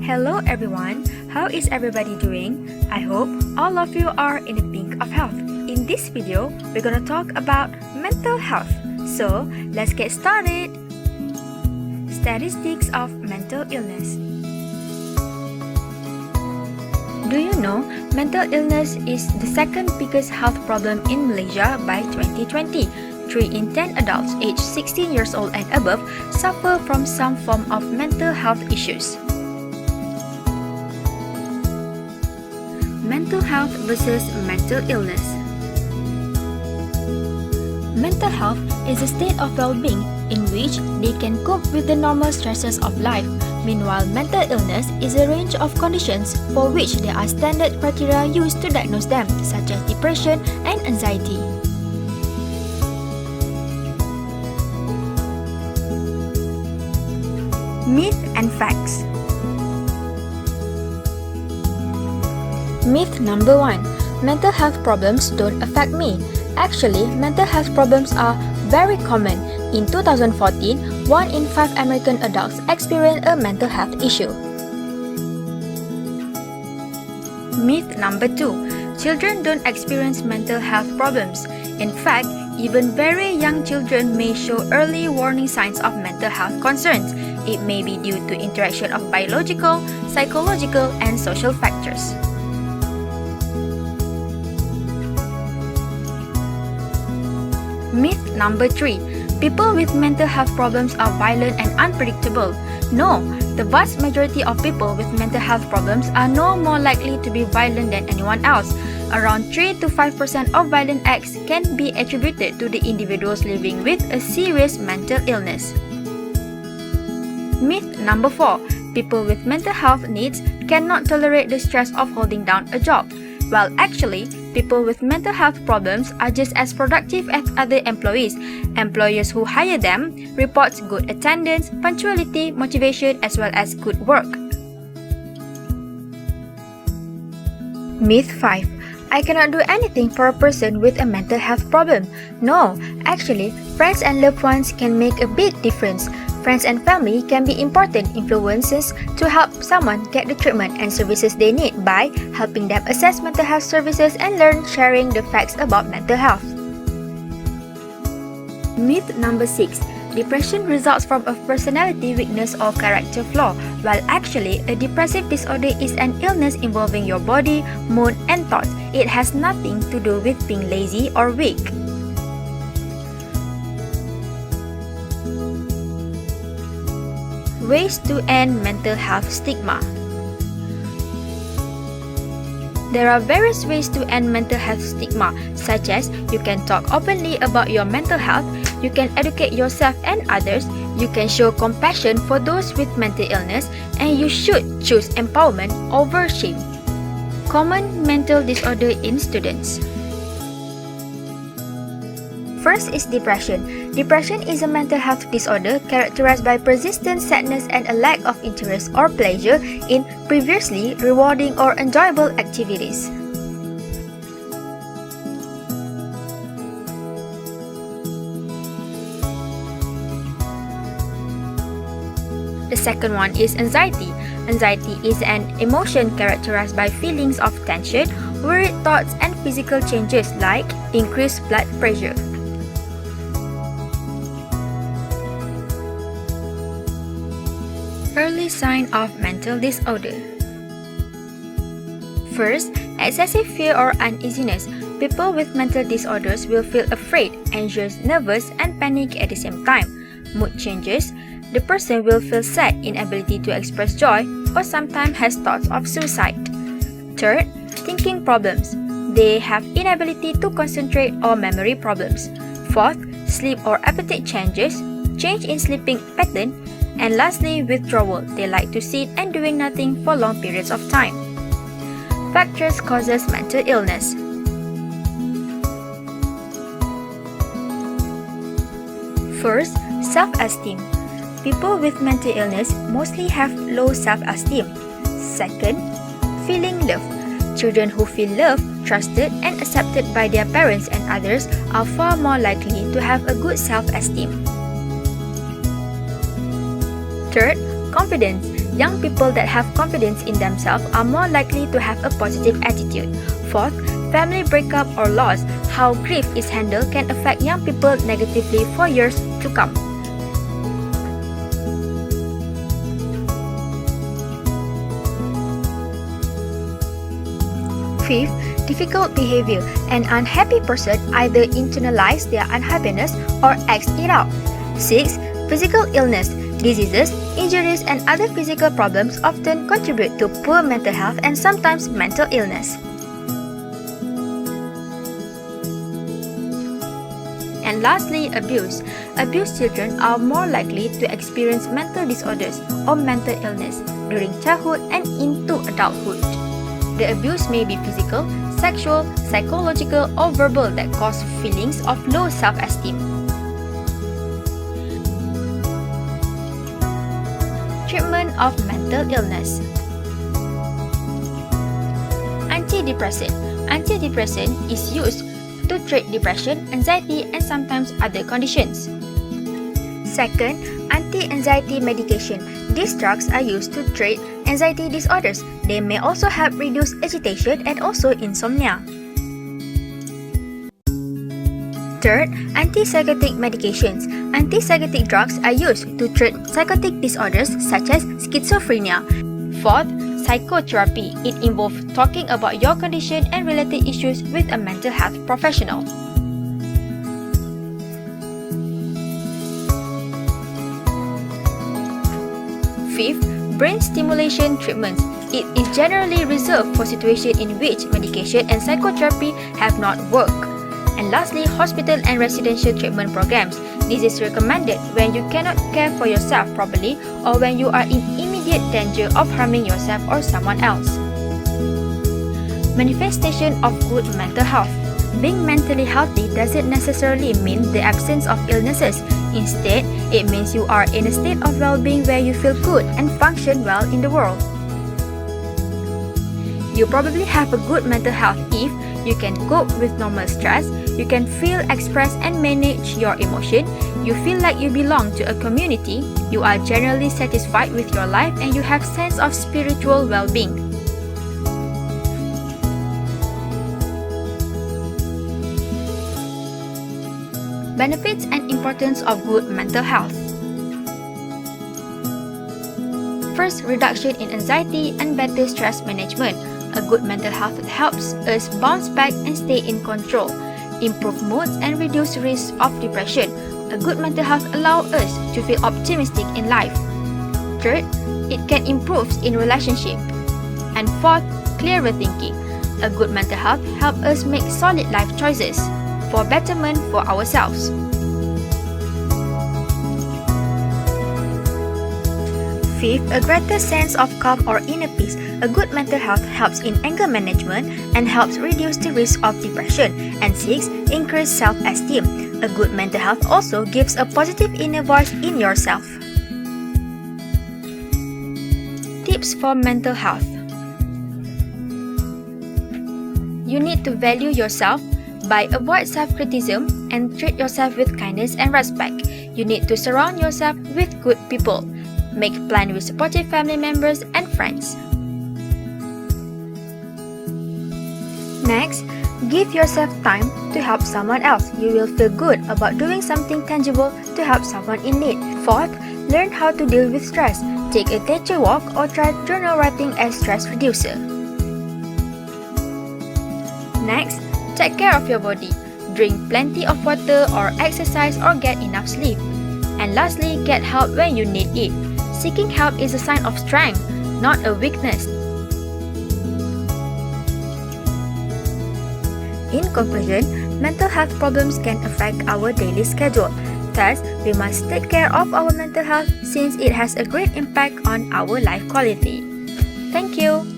Hello everyone, how is everybody doing? I hope all of you are in the pink of health. In this video, we're gonna talk about mental health. So, let's get started. Statistics of mental illness. Do you know mental illness is the second biggest health problem in Malaysia by 2020? 3 in 10 adults aged 16 years old and above suffer from some form of mental health issues. Mental health versus mental illness. Mental health is a state of well-being in which they can cope with the normal stresses of life. Meanwhile, mental illness is a range of conditions for which there are standard criteria used to diagnose them, such as depression and anxiety. Myth and facts. Myth number 1. Mental health problems don't affect me. Actually, mental health problems are very common. In 2014, 1 in 5 American adults experienced a mental health issue. Myth number 2. Children don't experience mental health problems. In fact, even very young children may show early warning signs of mental health concerns. It may be due to interaction of biological, psychological, and social factors. Myth number 3. People with mental health problems are violent and unpredictable. No, the vast majority of people with mental health problems are no more likely to be violent than anyone else. Around 3 to 5% of violent acts can be attributed to the individuals living with a serious mental illness. Myth number 4. People with mental health needs cannot tolerate the stress of holding down a job. Well, actually, people with mental health problems are just as productive as other employees. Employers who hire them report good attendance, punctuality, motivation, as well as good work. Myth 5. I cannot do anything for a person with a mental health problem. No, actually, friends and loved ones can make a big difference. Friends and family can be important influences to help someone get the treatment and services they need by helping them assess mental health services and learn sharing the facts about mental health. Myth number 6. Depression results from a personality weakness or character flaw, while actually a depressive disorder is an illness involving your body, mood, and thoughts. It has nothing to do with being lazy or weak. Ways to end mental health stigma. There are various ways to end mental health stigma, such as you can talk openly about your mental health, you can educate yourself and others, you can show compassion for those with mental illness, and you should choose empowerment over shame. Common mental disorder in students. First is depression. Depression is a mental health disorder characterized by persistent sadness and a lack of interest or pleasure in previously rewarding or enjoyable activities. The second one is anxiety. Anxiety is an emotion characterized by feelings of tension, worried thoughts, and physical changes like increased blood pressure. Early sign of mental disorder. First, excessive fear or uneasiness. People with mental disorders will feel afraid, anxious, nervous, and panic at the same time. Mood changes. The person will feel sad, inability to express joy, or sometimes has thoughts of suicide. Third, thinking problems. They have inability to concentrate or memory problems. Fourth, sleep or appetite changes, change in sleeping pattern, and lastly, withdrawal. They like to sit and doing nothing for long periods of time. Factors causes mental illness. First, self-esteem. People with mental illness mostly have low self-esteem. Second, feeling loved. Children who feel loved, trusted, and accepted by their parents and others are far more likely to have a good self-esteem. Third, confidence. young people that have confidence in themselves are more likely to have a positive attitude. Fourth, family breakup or loss. How grief is handled can affect young people negatively for years to come. Fifth, difficult behavior. An unhappy person either internalize their unhappiness or acts it out. 6. Physical illness. Diseases, injuries, and other physical problems often contribute to poor mental health and sometimes mental illness. And lastly, abuse. Abused children are more likely to experience mental disorders or mental illness during childhood and into adulthood. The abuse may be physical, sexual, psychological, or verbal that cause feelings of low self-esteem. Treatment of mental illness. Antidepressant. Antidepressant is used to treat depression, anxiety, and sometimes other conditions. Second, anti-anxiety medication. These drugs are used to treat anxiety disorders. They may also help reduce agitation and also insomnia. Third, antipsychotic medications. Antipsychotic drugs are used to treat psychotic disorders such as schizophrenia. Fourth, psychotherapy. It involves talking about your condition and related issues with a mental health professional. Fifth, brain stimulation treatments. It is generally reserved for situations in which medication and psychotherapy have not worked. And lastly, hospital and residential treatment programs. This is recommended when you cannot care for yourself properly or when you are in immediate danger of harming yourself or someone else. Manifestation of good mental health. Being mentally healthy doesn't necessarily mean the absence of illnesses. Instead, it means you are in a state of well-being where you feel good and function well in the world. You probably have a good mental health if you can cope with normal stress, you can feel, express, and manage your emotion, you feel like you belong to a community, you are generally satisfied with your life, and you have sense of spiritual well-being. Benefits and importance of good mental health. First, reduction in anxiety and better stress management. A good mental health helps us bounce back and stay in control, improve moods, and reduce risk of depression. A good mental health allows us to feel optimistic in life. Third, it can improve in relationship. And fourth, clearer thinking. A good mental health helps us make solid life choices for betterment for ourselves. Fifth, a greater sense of calm or inner peace. A good mental health helps in anger management and helps reduce the risk of depression. And sixth, increase self-esteem. A good mental health also gives a positive inner voice in yourself. Tips for mental health. You need to value yourself by avoid self-criticism and treat yourself with kindness and respect. You need to surround yourself with good people. Make plans with supportive family members and friends. Next, give yourself time to help someone else. You will feel good about doing something tangible to help someone in need. Fourth, learn how to deal with stress. Take a nature walk or try journal writing as stress reducer. Next, take care of your body. Drink plenty of water or exercise or get enough sleep. And lastly, get help when you need it. Seeking help is a sign of strength, not a weakness. In conclusion, mental health problems can affect our daily schedule. Thus, we must take care of our mental health since it has a great impact on our life quality. Thank you.